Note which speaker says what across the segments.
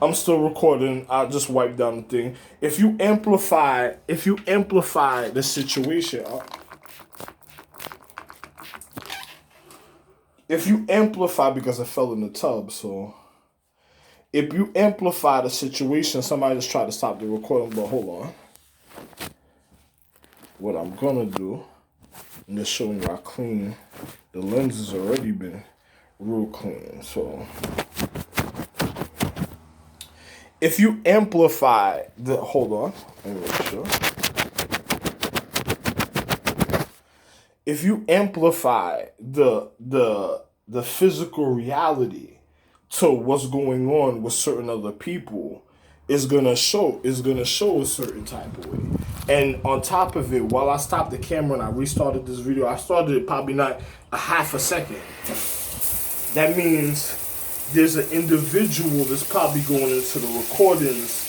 Speaker 1: I'm still recording. I just wiped down the thing. If you amplify the situation, if you amplify because I fell in the tub, so if you amplify the situation, somebody just tried to stop the recording, but hold on. What I'm gonna do, I'm just showing you how clean the lens has already been real clean. So if you amplify the, hold on, let me make sure. If you amplify the physical reality to what's going on with certain other people, is gonna show a certain type of way. And on top of it, while I stopped the camera and I restarted this video, I started it probably not a half a second. That means there's an individual that's probably going into the recordings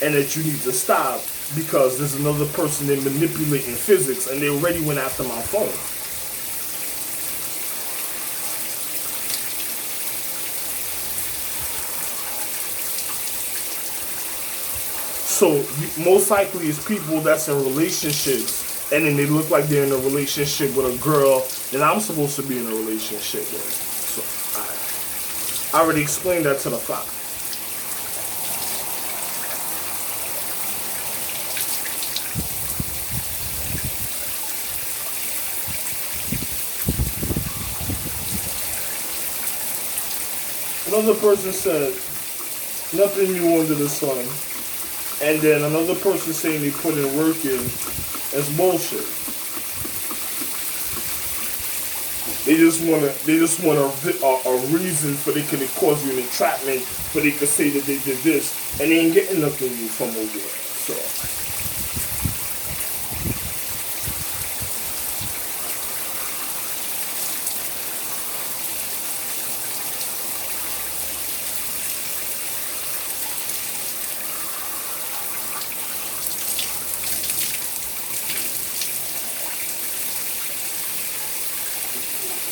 Speaker 1: and that you need to stop because there's another person in manipulating physics and they already went after my phone. So most likely it's people that's in relationships and then they look like they're in a relationship with a girl that I'm supposed to be in a relationship with. So I already explained that to the father. Another person said, nothing new under the sun. And then another person saying they put in work in, that's bullshit. They just want a reason for they can cause you an entrapment, for they could say that they did this, and they ain't getting nothing new from over there. So.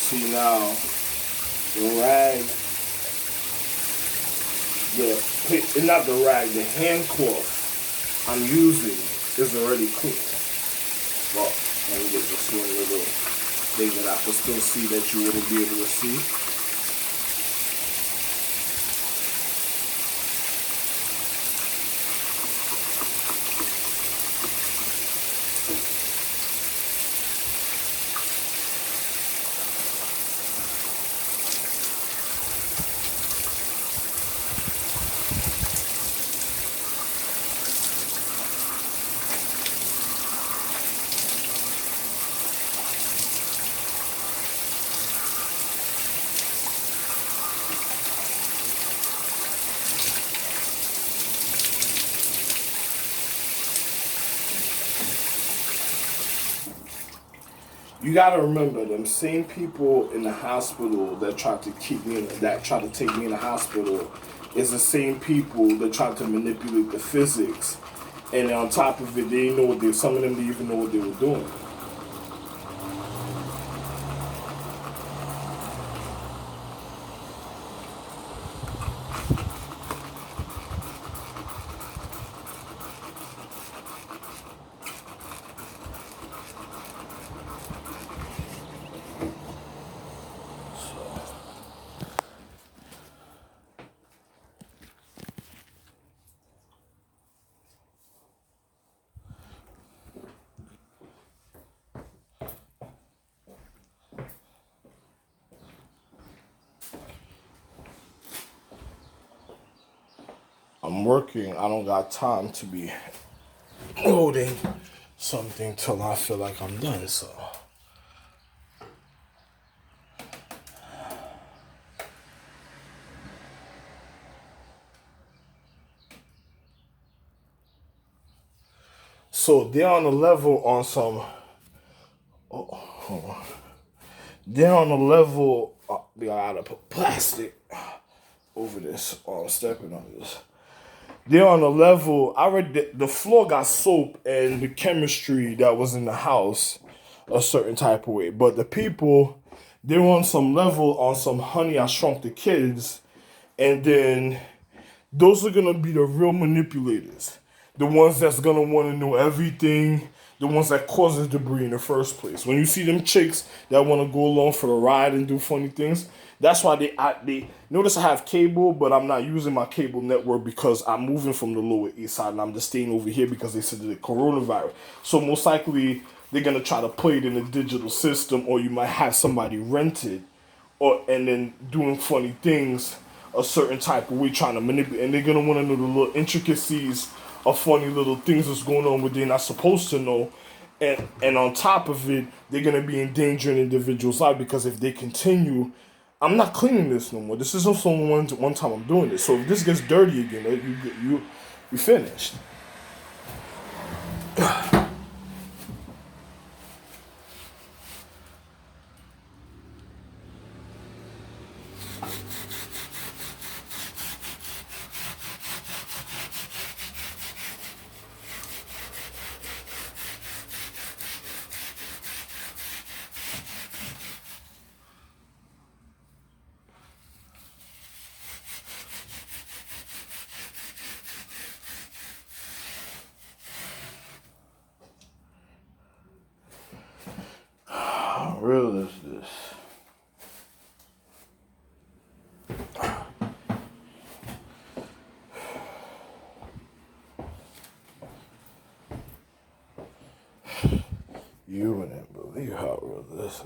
Speaker 1: See now, the rag, not the rag, the hand cloth I'm using is already clean. Well, let me get this one little thing that I can still see that you wouldn't be able to see. You gotta remember, them same people in the hospital that tried to try to take me in the hospital is the same people that tried to manipulate the physics. And on top of it, they didn't know some of them didn't even know what they were doing. I'm working. I don't got time to be loading something till I feel like I'm done. So they're on a level on some. Oh, hold on. They're on a level. They gotta put plastic over this. Oh, I'm stepping on this. They're on a level. I read the floor got soap and the chemistry that was in the house a certain type of way. But the people, they're on some level on some Honey I Shrunk the Kids, and then those are gonna be the real manipulators. The ones that's gonna want to know everything. The ones that causes debris in the first place. When you see them chicks that want to go along for the ride and do funny things, that's why they notice I have cable, but I'm not using my cable network because I'm moving from the Lower East Side and I'm just staying over here because they said the coronavirus. So most likely they're gonna try to play it in a digital system, or you might have somebody rented, or and then doing funny things a certain type of way, trying to manipulate, and they're gonna want to know the little intricacies of funny little things that's going on where they're not supposed to know. And on top of it, they're gonna be endangering individuals' life because if they continue, I'm not cleaning this no more. This is also one time I'm doing this. So if this gets dirty again, you finished. How real is this? You wouldn't believe how real this is.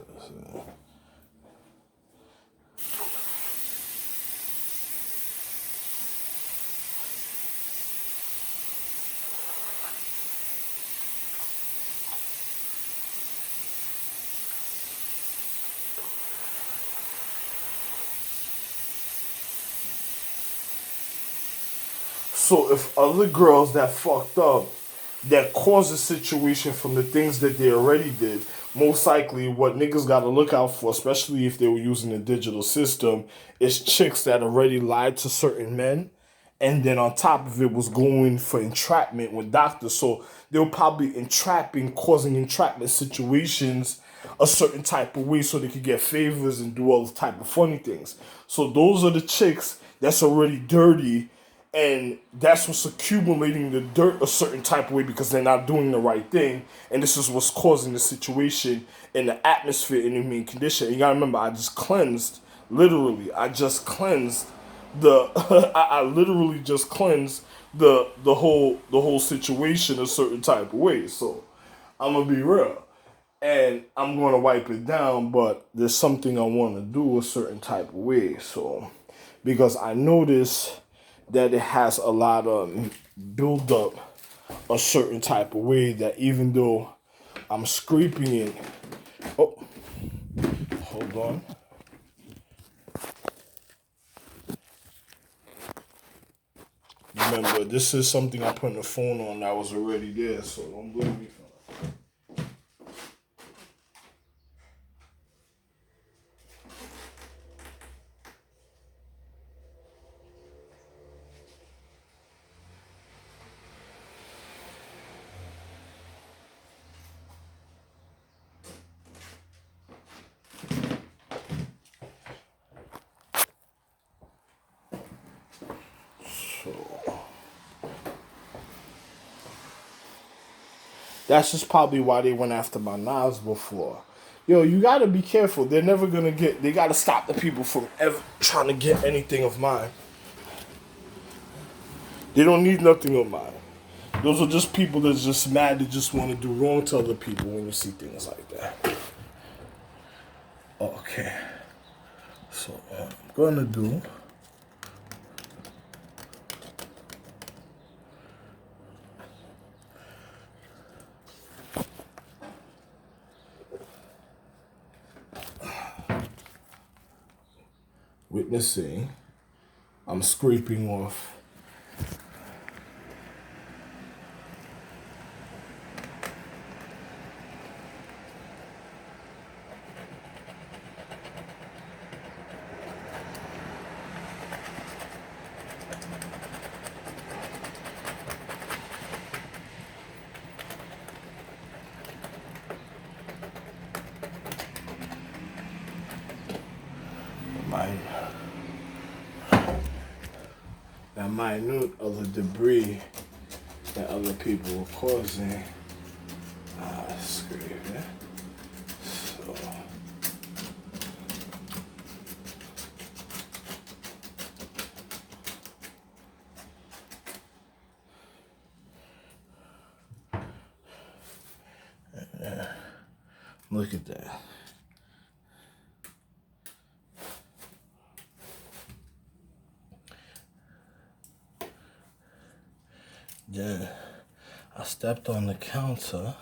Speaker 1: So if other girls that fucked up, that caused the situation from the things that they already did, most likely what niggas gotta look out for, especially if they were using a digital system, is chicks that already lied to certain men, and then on top of it was going for entrapment with doctors. So they were probably causing entrapment situations a certain type of way so they could get favors and do all the type of funny things. So those are the chicks that's already dirty, and that's what's accumulating the dirt a certain type of way because they're not doing the right thing, and this is what's causing the situation and the atmosphere in the mean condition. You gotta remember, I just cleansed, literally, I just cleansed the, I literally just cleansed the whole situation a certain type of way. So I'm gonna be real, and I'm gonna wipe it down, but there's something I want to do a certain type of way. So because I notice that it has a lot of build up a certain type of way, that even though I'm scraping it, oh, hold on. Remember, this is something I put in the phone on that was already there, so don't blame me for that. So that's just probably why they went after my knives before. Yo, you gotta be careful. They're never gonna get. They gotta stop the people from ever trying to get anything of mine. They don't need nothing of mine. Those are just people that's just mad. They just want to do wrong to other people when you see things like that. Okay. So what I'm gonna do. Witnessing, I'm scraping off minute of the debris that other people were causing. Scrape it. So. Look at that. Then I stepped on the counter.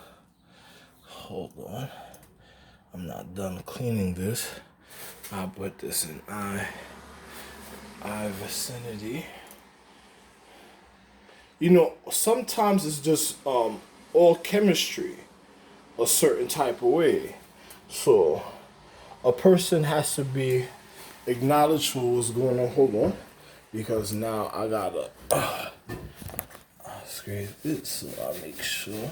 Speaker 1: Hold on. I'm not done cleaning this. I'll put this in eye vicinity. You know, sometimes it's just all chemistry a certain type of way. So a person has to be acknowledged for what's going on. Hold on. Because now I gotta scrape it so I'll make sure.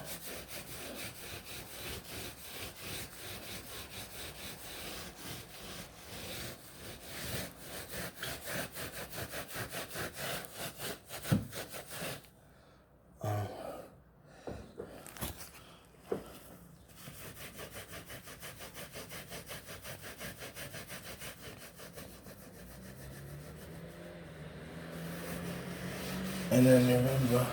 Speaker 1: And then remember,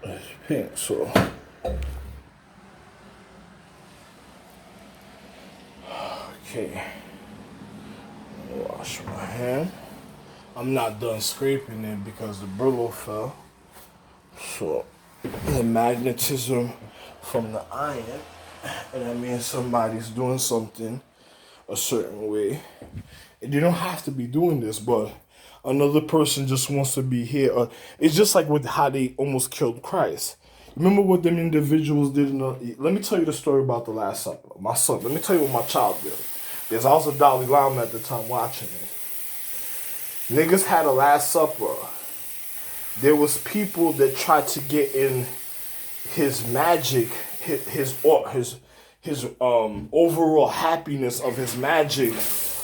Speaker 1: it's pink, so. Okay. Wash my hand. I'm not done scraping it because the Brillo fell. So, the magnetism from the iron, and that means somebody's doing something a certain way. And you don't have to be doing this, but another person just wants to be here. It's just like with how they almost killed Christ. Remember what them individuals did? Let me tell you the story about the Last Supper. My son, let me tell you what my child did. Because I was a Dalai Lama at the time watching it. Niggas had a Last Supper. There was people that tried to get in his magic, his overall happiness of his magic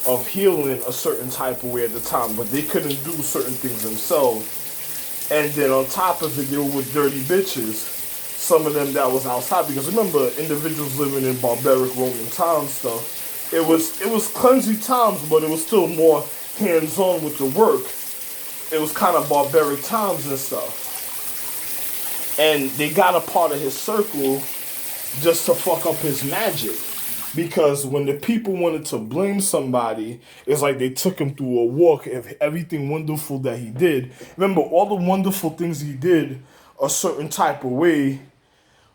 Speaker 1: of healing a certain type of way at the time, but they couldn't do certain things themselves. And then on top of it, they were with dirty bitches. Some of them that was outside, because remember, individuals living in barbaric Roman times stuff. It was cleansing times, but it was still more hands-on with the work. It was kind of barbaric times and stuff. And they got a part of his circle just to fuck up his magic. Because when the people wanted to blame somebody, it's like they took him through a walk of everything wonderful that he did. Remember, all the wonderful things he did a certain type of way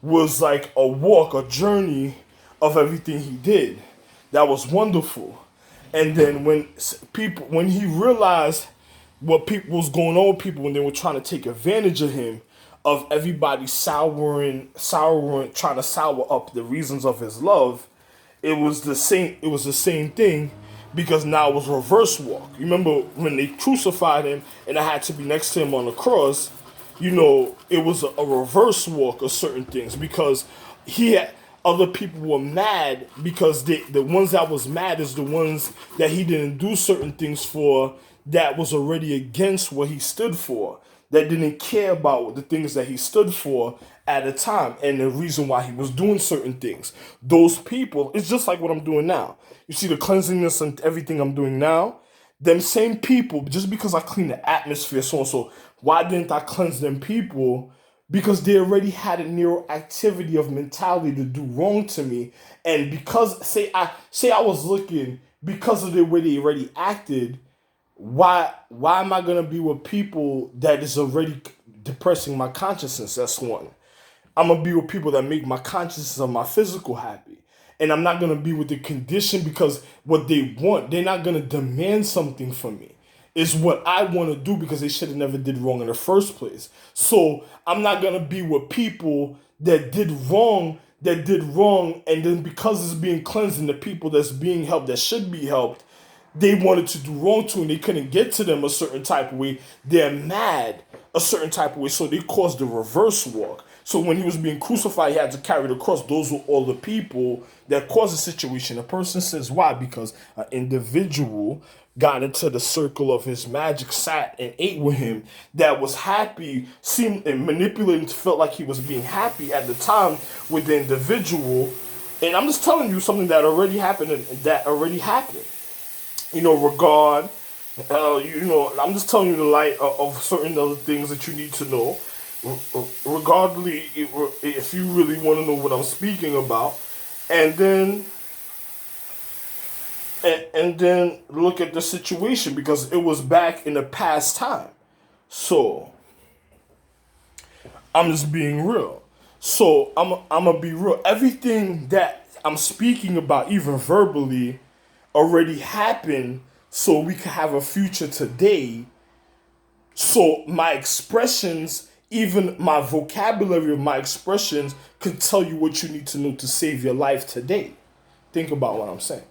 Speaker 1: was like a walk, a journey of everything he did. That was wonderful. And then when he realized what people was going on with people when they were trying to take advantage of him, of everybody souring, trying to sour up the reasons of his love, it was the same thing, because now it was reverse walk. You remember when they crucified him and I had to be next to him on the cross, you know, it was a reverse walk of certain things, because other people were mad because the ones that was mad is the ones that he didn't do certain things for, that was already against what he stood for, that didn't care about the things that he stood for at a time and the reason why he was doing certain things. Those people, it's just like what I'm doing now. You see the cleanliness and everything I'm doing now? Them same people, just because I clean the atmosphere, so and so, why didn't I cleanse them people? Because they already had a neuroactivity of mentality to do wrong to me. And because, say I was looking, because of the way they already acted, why am I gonna be with people that is already depressing my consciousness? That's one. I'm gonna be with people that make my consciousness of my physical happy. And I'm not gonna be with the condition because what they want, they're not gonna demand something from me. It's what I want to do, because they should have never did wrong in the first place. So I'm not gonna be with people that did wrong, and then because it's being cleansed and the people that's being helped, that should be helped, they wanted to do wrong to and they couldn't get to them a certain type of way. They're mad a certain type of way, so they caused the reverse walk. So when he was being crucified, he had to carry the cross. Those were all the people that caused the situation. A person says, why? Because an individual got into the circle of his magic, sat and ate with him, that was happy, seemed and manipulating, felt like he was being happy at the time with the individual. And I'm just telling you something that already happened, and that already happened. Regard. I'm just telling you the light of certain other things that you need to know. Regardless, if you really want to know what I'm speaking about, and then and then look at the situation, because it was back in the past time. So I'm just being real. So I'm gonna be real. Everything that I'm speaking about, even verbally, already happened, so we could have a future today. So my expressions, even my vocabulary of my expressions, could tell you what you need to know to save your life today. Think about what I'm saying.